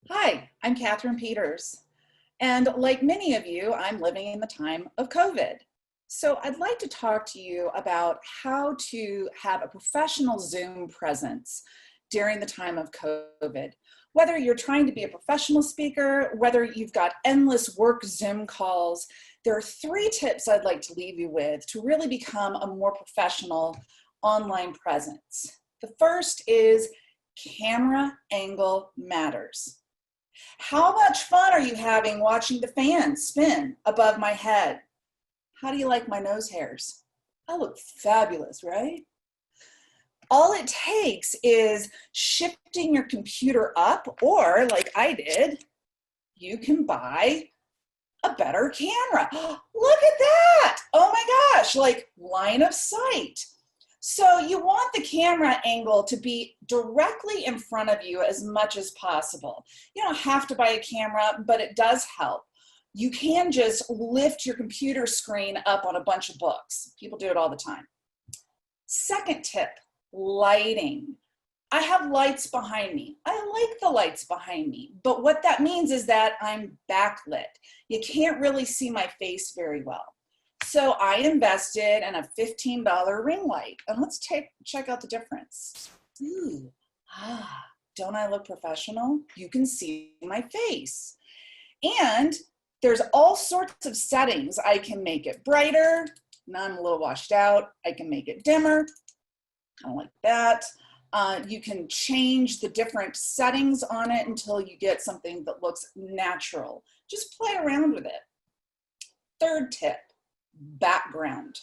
Hi, I'm Catherine Peters. And like many of you, I'm living in the time of COVID. So I'd like to talk to you about how to have a professional Zoom presence during the time of COVID. Whether you're trying to be a professional speaker, whether you've got endless work Zoom calls, there are 3 tips I'd like to leave you with to really become a more professional online presence. The first is camera angle matters. How much fun are you having watching the fan spin above my head? How do you like my nose hairs? I look fabulous, right? All it takes is shifting your computer up, or like I did, you can buy a better camera. Look at that! Oh my gosh, like line of sight. So you want the camera angle to be directly in front of you as much as possible. You don't have to buy a camera, but it does help. You can just lift your computer screen up on a bunch of books. People do it all the time. Second tip, lighting. I have lights behind me. I like the lights behind me, but what that means is that I'm backlit. You can't really see my face very well. So I invested in a $15 ring light, and let's check out the difference. Ooh, don't I look professional? You can see my face. And there's all sorts of settings. I can make it brighter. Now I'm a little washed out. I can make it dimmer, kind of like that. You can change the different settings on it until you get something that looks natural. Just play around with it. Third tip. Background.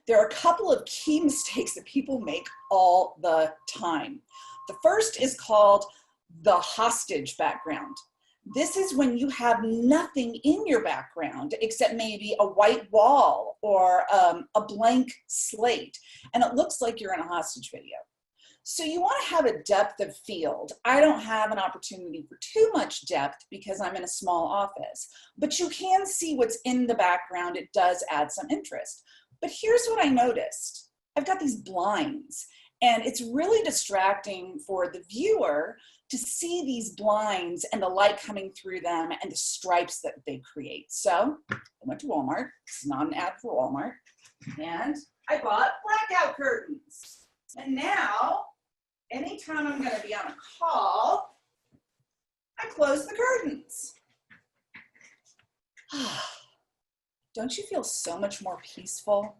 There are a couple of key mistakes that people make all the time. The first is called the hostage background. This is when you have nothing in your background except maybe a white wall or a blank slate, and it looks like you're in a hostage video. So you want to have a depth of field. I don't have an opportunity for too much depth because I'm in a small office, but you can see what's in the background. It does add some interest. But here's what I noticed. I've got these blinds, and it's really distracting for the viewer to see these blinds and the light coming through them and the stripes that they create. So I went to Walmart. This is not an ad for Walmart. And I bought blackout curtains. And now, anytime I'm going to be on a call, I close the curtains. Don't you feel so much more peaceful?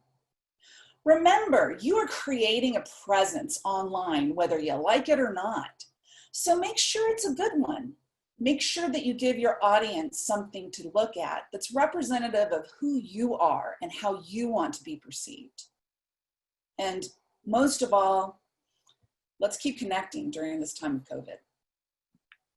Remember, you are creating a presence online, whether you like it or not. So make sure it's a good one. Make sure that you give your audience something to look at that's representative of who you are and how you want to be perceived. And most of all, let's keep connecting during this time of COVID.